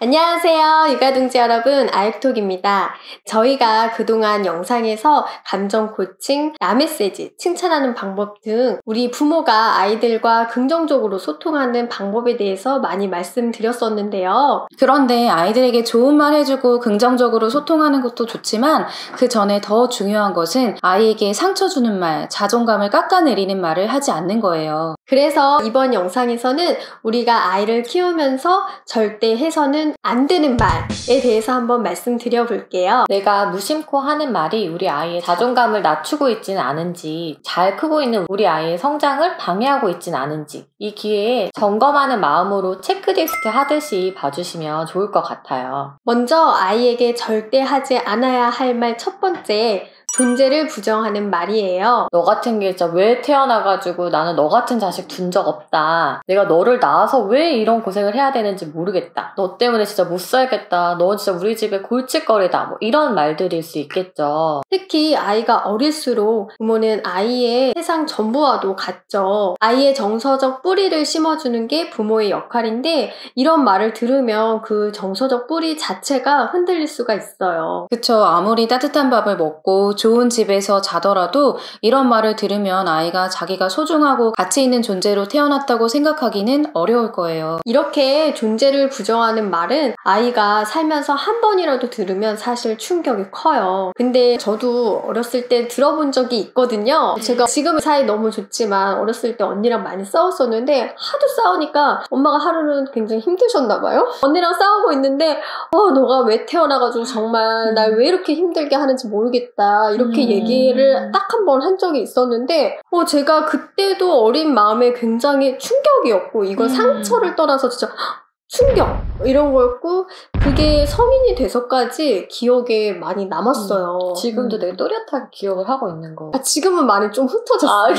안녕하세요, 육아둥지 여러분, 아육톡입니다. 저희가 그동안 영상에서 감정 코칭, 나메시지, 칭찬하는 방법 등 우리 부모가 아이들과 긍정적으로 소통하는 방법에 대해서 많이 말씀드렸었는데요. 그런데 아이들에게 좋은 말 해주고 긍정적으로 소통하는 것도 좋지만 그 전에 더 중요한 것은 아이에게 상처 주는 말, 자존감을 깎아내리는 말을 하지 않는 거예요. 그래서 이번 영상에서는 우리가 아이를 키우면서 절대 해서는 안 되는 말에 대해서 한번 말씀드려 볼게요. 내가 무심코 하는 말이 우리 아이의 자존감을 낮추고 있지는 않은지, 잘 크고 있는 우리 아이의 성장을 방해하고 있지는 않은지, 이 기회에 점검하는 마음으로 체크리스트 하듯이 봐주시면 좋을 것 같아요. 먼저 아이에게 절대 하지 않아야 할 말 첫 번째, 존재를 부정하는 말이에요. 너 같은 게 진짜 왜 태어나가지고 나는 너 같은 자식 둔 적 없다. 내가 너를 낳아서 왜 이런 고생을 해야 되는지 모르겠다. 너 때문에 진짜 못 살겠다. 너 진짜 우리 집의 골칫거리다. 뭐 이런 말들일 수 있겠죠. 특히 아이가 어릴수록 부모는 아이의 세상 전부와도 같죠. 아이의 정서적 뿌리를 심어주는 게 부모의 역할인데 이런 말을 들으면 그 정서적 뿌리 자체가 흔들릴 수가 있어요. 그쵸. 아무리 따뜻한 밥을 먹고 좋은 집에서 자더라도 이런 말을 들으면 아이가 자기가 소중하고 가치 있는 존재로 태어났다고 생각하기는 어려울 거예요. 이렇게 존재를 부정하는 말은 아이가 살면서 한 번이라도 들으면 사실 충격이 커요. 근데 저도 어렸을 때 들어본 적이 있거든요. 제가 지금은 사이 너무 좋지만 어렸을 때 언니랑 많이 싸웠었는데 하도 싸우니까 엄마가 하루는 굉장히 힘드셨나 봐요. 언니랑 싸우고 있는데 너가 왜 태어나가지고 정말 날 왜 이렇게 힘들게 하는지 모르겠다. 이렇게 얘기를 딱 한 번 한 적이 있었는데 제가 그때도 어린 마음에 굉장히 충격이었고 이건 상처를 떠나서 진짜 충격! 이런 거였고 그게 성인이 돼서까지 기억에 많이 남았어요. 지금도 되게 또렷하게 기억을 하고 있는 거. 지금은 많이 좀 흩어졌어요.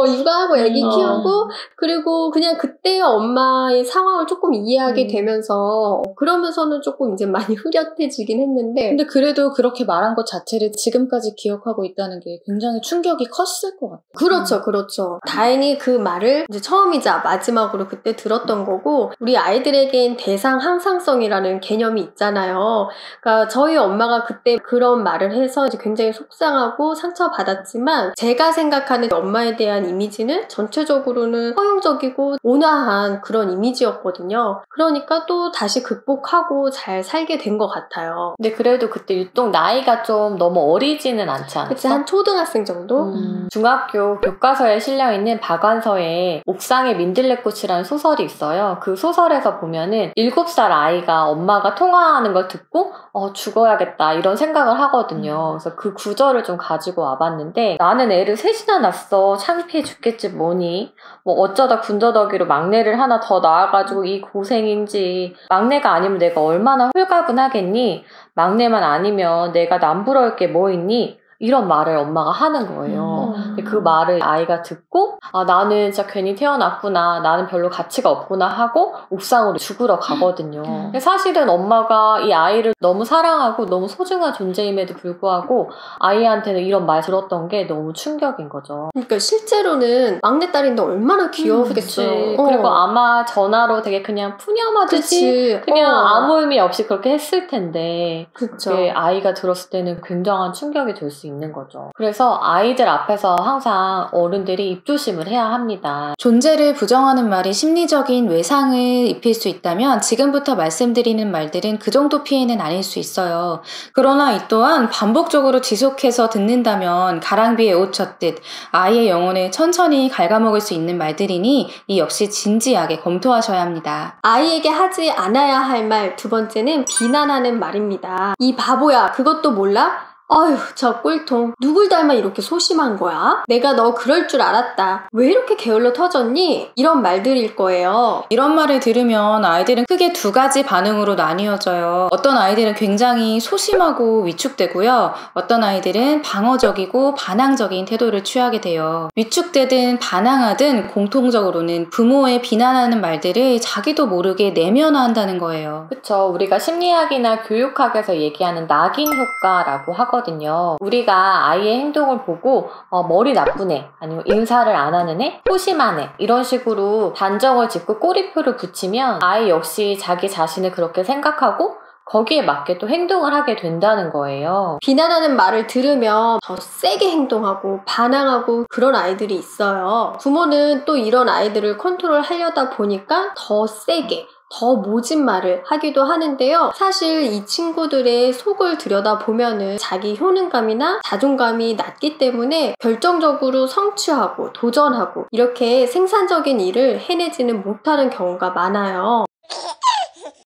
육아하고 애기 키우고 그리고 그냥 그때의 엄마의 상황을 조금 이해하게 되면서 그러면서는 조금 이제 많이 흐릿해지긴 했는데 근데 그래도 그렇게 말한 것 자체를 지금까지 기억하고 있다는 게 굉장히 충격이 컸을 것 같아요. 그렇죠. 다행히 그 말을 이제 처음이자 마지막으로 그때 들었던 거고 우리 아이들에겐 대상 항상성이라는 개념이 있잖아요. 그러니까 저희 엄마가 그때 그런 말을 해서 이제 굉장히 속상하고 상처받았지만 제가 생각하는 엄마에 대한 이미지는 전체적으로는 허용적이고 온화한 그런 이미지였거든요. 그러니까 또 다시 극복하고 잘 살게 된 것 같아요. 근데 그래도 그때 유독 나이가 좀 너무 어리지는 않지 않았어? 그치, 한 초등학생 정도? 중학교 교과서에 실려있는 박완서의 옥상의 민들레꽃이라는 소설이 있어요. 그 소설에서 보면은 7살 아이가 엄마가 통화하는 걸 듣고 죽어야겠다 이런 생각을 하거든요. 그래서 그 구절을 좀 가지고 와봤는데 나는 애를 셋이나 낳았어. 창피해 죽겠지 뭐니. 뭐 어쩌다 군더더기로 막내를 하나 더 낳아가지고 이 고생인지. 막내가 아니면 내가 얼마나 홀가분하겠니. 막내만 아니면 내가 남부러울 게 뭐 있니. 이런 말을 엄마가 하는 거예요. 근데 그 말을 아이가 듣고 나는 진짜 괜히 태어났구나. 나는 별로 가치가 없구나 하고 옥상으로 죽으러 가거든요. 근데 사실은 엄마가 이 아이를 너무 사랑하고 너무 소중한 존재임에도 불구하고 아이한테는 이런 말 들었던 게 너무 충격인 거죠. 그러니까 실제로는 막내딸인데 얼마나 귀여우겠어요. 그리고 아마 전화로 되게 그냥 푸념하듯이 그냥 아무 의미 없이 그렇게 했을 텐데 그게 아이가 들었을 때는 굉장한 충격이 될 수 있는 거죠. 그래서 아이들 앞에서 항상 어른들이 입조심을 해야 합니다. 존재를 부정하는 말이 심리적인 외상을 입힐 수 있다면 지금부터 말씀드리는 말들은 그 정도 피해는 아닐 수 있어요. 그러나 이 또한 반복적으로 지속해서 듣는다면 가랑비에 옷 젖듯 아이의 영혼을 천천히 갉아먹을 수 있는 말들이니 이 역시 진지하게 검토하셔야 합니다. 아이에게 하지 않아야 할 말 두 번째는 비난하는 말입니다. 이 바보야, 그것도 몰라? 아휴, 저 꼴통. 누굴 닮아 이렇게 소심한 거야? 내가 너 그럴 줄 알았다. 왜 이렇게 게을러 터졌니? 이런 말들일 거예요. 이런 말을 들으면 아이들은 크게 두 가지 반응으로 나뉘어져요. 어떤 아이들은 굉장히 소심하고 위축되고요. 어떤 아이들은 방어적이고 반항적인 태도를 취하게 돼요. 위축되든 반항하든 공통적으로는 부모의 비난하는 말들을 자기도 모르게 내면화한다는 거예요. 그쵸. 우리가 심리학이나 교육학에서 얘기하는 낙인 효과라고 하거든요. 하거든요. 우리가 아이의 행동을 보고 머리 나쁜 애, 아니면 인사를 안 하는 애, 소심한 애 이런 식으로 단정을 짓고 꼬리표를 붙이면 아이 역시 자기 자신을 그렇게 생각하고 거기에 맞게 또 행동을 하게 된다는 거예요. 비난하는 말을 들으면 더 세게 행동하고 반항하고 그런 아이들이 있어요. 부모는 또 이런 아이들을 컨트롤하려다 보니까 더 세게 더 모진 말을 하기도 하는데요. 사실 이 친구들의 속을 들여다보면은 자기 효능감이나 자존감이 낮기 때문에 결정적으로 성취하고 도전하고 이렇게 생산적인 일을 해내지는 못하는 경우가 많아요.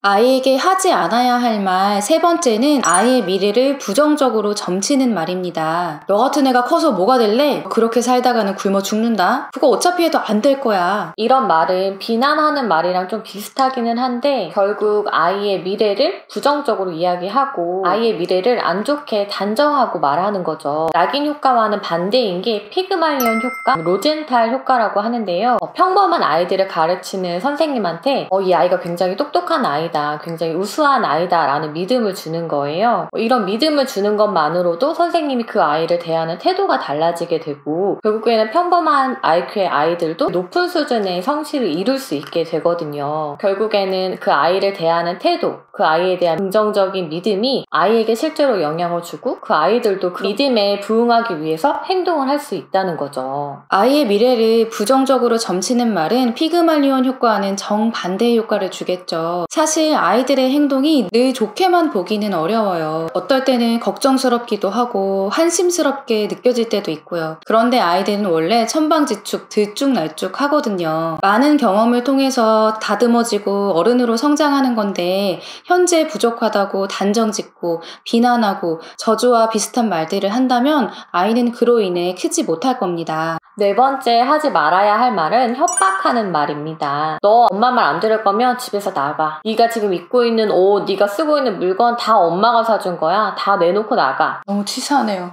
아이에게 하지 않아야 할 말 세 번째는 아이의 미래를 부정적으로 점치는 말입니다. 너 같은 애가 커서 뭐가 될래? 그렇게 살다가는 굶어 죽는다? 그거 어차피 해도 안 될 거야. 이런 말은 비난하는 말이랑 좀 비슷하기는 한데 결국 아이의 미래를 부정적으로 이야기하고 아이의 미래를 안 좋게 단정하고 말하는 거죠. 낙인 효과와는 반대인 게 피그말리온 효과, 로젠탈 효과라고 하는데요. 평범한 아이들을 가르치는 선생님한테 이 아이가 굉장히 똑똑한 아이다, 굉장히 우수한 아이다 라는 믿음을 주는 거예요. 이런 믿음을 주는 것만으로도 선생님이 그 아이를 대하는 태도가 달라지게 되고 결국에는 평범한 IQ의 아이들도 높은 수준의 성취를 이룰 수 있게 되거든요. 결국에는 그 아이를 대하는 태도, 그 아이에 대한 긍정적인 믿음이 아이에게 실제로 영향을 주고 그 아이들도 그 믿음에 부응하기 위해서 행동을 할 수 있다는 거죠. 아이의 미래를 부정적으로 점치는 말은 피그말리온 효과와는 정반대의 효과를 주겠죠. 사실 아이들의 행동이 늘 좋게만 보기는 어려워요. 어떨 때는 걱정스럽기도 하고 한심스럽게 느껴질 때도 있고요. 그런데 아이들은 원래 천방지축, 들쭉날쭉 하거든요. 많은 경험을 통해서 다듬어지고 어른으로 성장하는 건데 현재 부족하다고 단정짓고 비난하고 저주와 비슷한 말들을 한다면 아이는 그로 인해 크지 못할 겁니다. 네 번째 하지 말아야 할 말은 협박하는 말입니다. 너 엄마 말 안 들을 거면 집에서 나가. 네가 지금 입고 있는 옷, 네가 쓰고 있는 물건 다 엄마가 사준 거야. 다 내놓고 나가. 너무 치사하네요.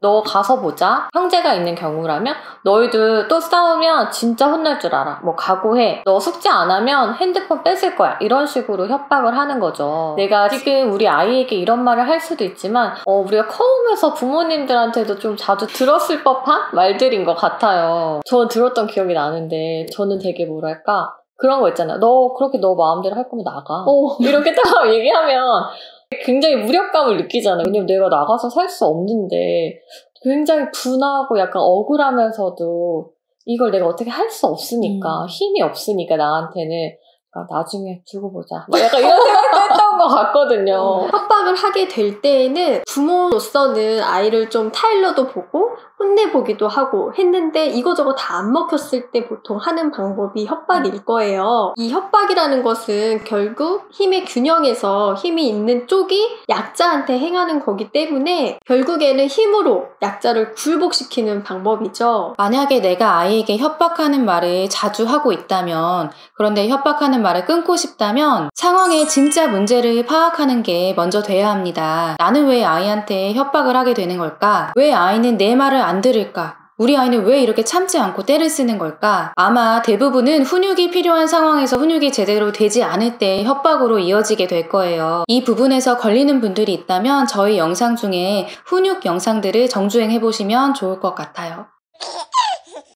너 가서 보자. 형제가 있는 경우라면 너희들 또 싸우면 진짜 혼날 줄 알아. 뭐 각오해. 너 숙제 안 하면 핸드폰 뺏을 거야. 이런 식으로 협박을 하는 거죠. 내가 지금 우리 아이에게 이런 말을 할 수도 있지만 우리가 커오면서 부모님들한테도 좀 자주 들었을 법한 말들인 것 같아요. 저 들었던 기억이 나는데 저는 되게 뭐랄까 그런 거 있잖아요. 너 그렇게 너 마음대로 할 거면 나가. 이렇게 딱 얘기하면 굉장히 무력감을 느끼잖아요. 왜냐면 내가 나가서 살 수 없는데 굉장히 분하고 약간 억울하면서도 이걸 내가 어떻게 할 수 없으니까 힘이 없으니까 나한테는 나중에 두고 보자. 약간 이런 생각도 했던 것 같거든요. 협박을 하게 될 때에는 부모로서는 아이를 좀 타일러도 보고 혼내보기도 하고 했는데 이거저거 다 안 먹혔을 때 보통 하는 방법이 협박일 거예요. 이 협박이라는 것은 결국 힘의 균형에서 힘이 있는 쪽이 약자한테 행하는 거기 때문에 결국에는 힘으로 약자를 굴복시키는 방법이죠. 만약에 내가 아이에게 협박하는 말을 자주 하고 있다면, 그런데 협박하는 말을 끊고 싶다면 상황의 진짜 문제를 파악하는 게 먼저 돼야 합니다. 나는 왜 아이한테 협박을 하게 되는 걸까? 왜 아이는 내 말을 안 들을까? 우리 아이는 왜 이렇게 참지 않고 때를 쓰는 걸까? 아마 대부분은 훈육이 필요한 상황에서 훈육이 제대로 되지 않을 때 협박으로 이어지게 될 거예요. 이 부분에서 걸리는 분들이 있다면 저희 영상 중에 훈육 영상들을 정주행해보시면 좋을 것 같아요.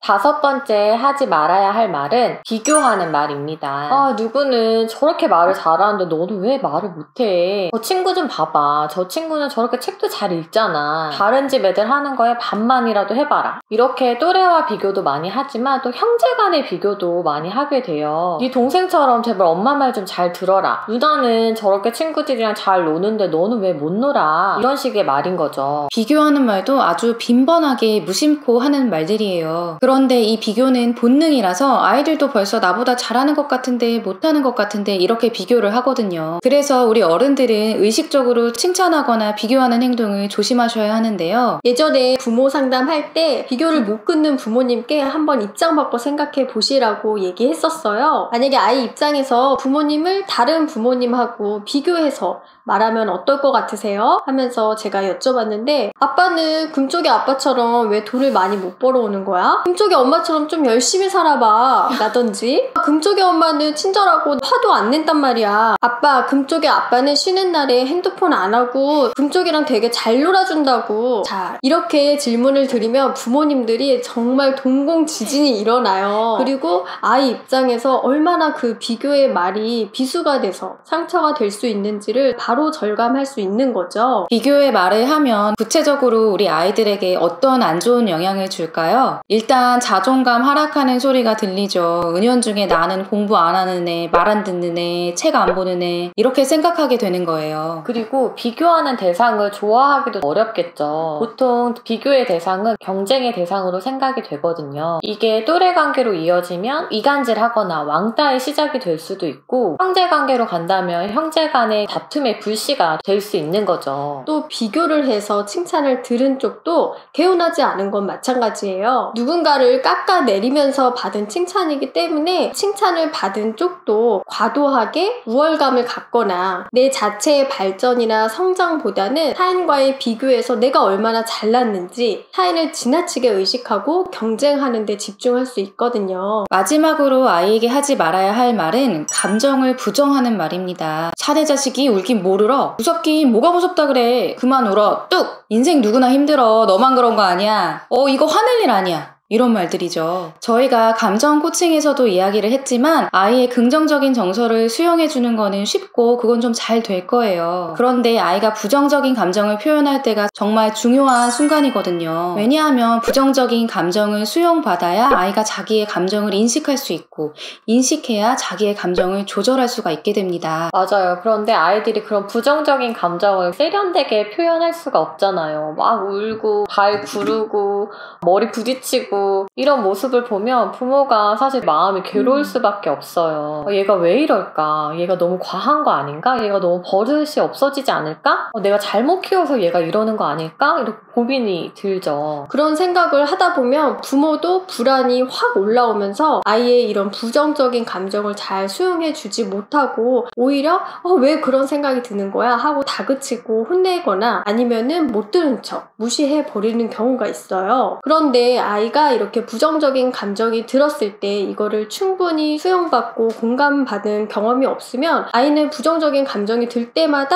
다섯 번째 하지 말아야 할 말은 비교하는 말입니다. 누구는 저렇게 말을 잘하는데 너는 왜 말을 못해? 저 친구 좀 봐봐. 저 친구는 저렇게 책도 잘 읽잖아. 다른 집 애들 하는 거에 반만이라도 해봐라. 이렇게 또래와 비교도 많이 하지만 또 형제 간의 비교도 많이 하게 돼요. 네 동생처럼 제발 엄마 말 좀 잘 들어라. 누나는 저렇게 친구들이랑 잘 노는데 너는 왜 못 놀아? 이런 식의 말인 거죠. 비교하는 말도 아주 빈번하게 무심코 하는 말들이에요. 그런데 이 비교는 본능이라서 아이들도 벌써 나보다 잘하는 것 같은데 못하는 것 같은데 이렇게 비교를 하거든요. 그래서 우리 어른들은 의식적으로 칭찬하거나 비교하는 행동을 조심하셔야 하는데요. 예전에 부모 상담할 때 비교를 못 끊는 부모님께 한번 입장 바꿔 생각해 보시라고 얘기했었어요. 만약에 아이 입장에서 부모님을 다른 부모님하고 비교해서 말하면 어떨 것 같으세요? 하면서 제가 여쭤봤는데 아빠는 금쪽이 아빠처럼 왜 돈을 많이 못 벌어오는 거야? 금쪽이 엄마처럼 좀 열심히 살아봐 라든지, 금쪽이 엄마는 친절하고 화도 안 낸단 말이야. 아빠, 금쪽이 아빠는 쉬는 날에 핸드폰 안 하고 금쪽이랑 되게 잘 놀아준다고. 자, 이렇게 질문을 드리면 부모님들이 정말 동공지진이 일어나요. 그리고 아이 입장에서 얼마나 그 비교의 말이 비수가 돼서 상처가 될 수 있는지를 바로 절감할 수 있는 거죠. 비교의 말을 하면 구체적으로 우리 아이들에게 어떤 안 좋은 영향을 줄까요? 일단 자존감 하락하는 소리가 들리죠. 은연중에 나는 공부 안 하는 애, 말 안 듣는 애, 책 안 보는 애, 이렇게 생각하게 되는 거예요. 그리고 비교하는 대상을 좋아하기도 어렵겠죠. 보통 비교의 대상은 경쟁의 대상으로 생각이 되거든요. 이게 또래 관계로 이어지면 이간질하거나 왕따의 시작이 될 수도 있고, 형제 관계로 간다면 형제 간의 다툼의 불씨가 될 수 있는 거죠. 또 비교를 해서 칭찬을 들은 쪽도 개운하지 않은 건 마찬가지예요. 누군가를 깎아내리면서 받은 칭찬이기 때문에 칭찬을 받은 쪽도 과도하게 우월감을 갖거나 내 자체의 발전이나 성장보다는 타인과의 비교에서 내가 얼마나 잘났는지 타인을 지나치게 의식하고 경쟁하는 데 집중할 수 있거든요. 마지막으로 아이에게 하지 말아야 할 말은 감정을 부정하는 말입니다. 사내 자식이 울긴 뭘 울어? 무섭긴 뭐가 무섭다 그래. 그만 울어. 뚝! 인생 누구나 힘들어. 너만 그런 거 아니야. 이거 화낼 일 아니야. 이런 말들이죠. 저희가 감정 코칭에서도 이야기를 했지만 아이의 긍정적인 정서를 수용해주는 거는 쉽고 그건 좀 잘 될 거예요. 그런데 아이가 부정적인 감정을 표현할 때가 정말 중요한 순간이거든요. 왜냐하면 부정적인 감정을 수용받아야 아이가 자기의 감정을 인식할 수 있고, 인식해야 자기의 감정을 조절할 수가 있게 됩니다. 맞아요. 그런데 아이들이 그런 부정적인 감정을 세련되게 표현할 수가 없잖아요. 막 울고 발 구르고 머리 부딪히고 이런 모습을 보면 부모가 사실 마음이 괴로울 수밖에 없어요. 얘가 왜 이럴까? 얘가 너무 과한 거 아닌가? 얘가 너무 버릇이 없어지지 않을까? 내가 잘못 키워서 얘가 이러는 거 아닐까? 이렇게 고민이 들죠. 그런 생각을 하다 보면 부모도 불안이 확 올라오면서 아이의 이런 부정적인 감정을 잘 수용해 주지 못하고 오히려 왜 그런 생각이 드는 거야? 하고 다그치고 혼내거나 아니면은 못 들은 척 무시해 버리는 경우가 있어요. 그런데 아이가 이렇게 부정적인 감정이 들었을 때 이거를 충분히 수용받고 공감받은 경험이 없으면 아이는 부정적인 감정이 들 때마다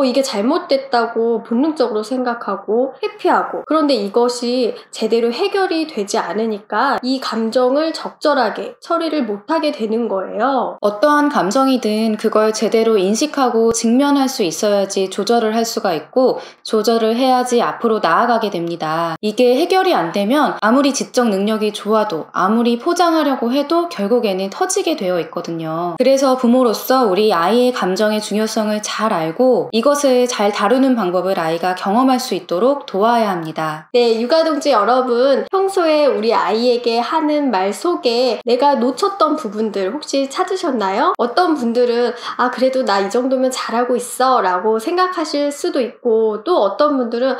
이게 잘못됐다고 본능적으로 생각하고 회피하고, 그런데 이것이 제대로 해결이 되지 않으니까 이 감정을 적절하게 처리를 못하게 되는 거예요. 어떠한 감정이든 그걸 제대로 인식하고 직면할 수 있어야지 조절을 할 수가 있고, 조절을 해야지 앞으로 나아가게 됩니다. 이게 해결이 안 되면 아무리 지적 능력이 좋아도 아무리 포장하려고 해도 결국에는 터지게 되어 있거든요. 그래서 부모로서 우리 아이의 감정의 중요성을 잘 알고 이것을 잘 다루는 방법을 아이가 경험할 수 있도록 도와야 합니다. 네, 육아동지 여러분, 평소에 우리 아이에게 하는 말 속에 내가 놓쳤던 부분들 혹시 찾으셨나요? 어떤 분들은 그래도 나 이 정도면 잘하고 있어 라고 생각하실 수도 있고, 또 어떤 분들은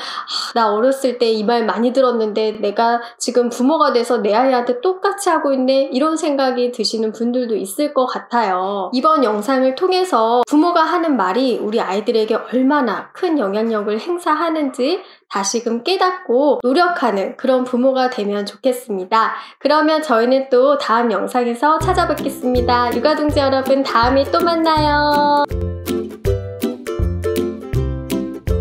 나 어렸을 때 이 말 많이 들었는데 내가 지금 부모가 돼서 내 아이한테 똑같이 하고 있네, 이런 생각이 드시는 분들도 있을 것 같아요. 이번 영상을 통해서 부모가 하는 말이 우리 아이들에게 얼마나 큰 영향력을 행사하는지 다시금 깨닫고 노력하는 그런 부모가 되면 좋겠습니다. 그러면 저희는 또 다음 영상에서 찾아뵙겠습니다. 육아동지 여러분, 다음에 또 만나요.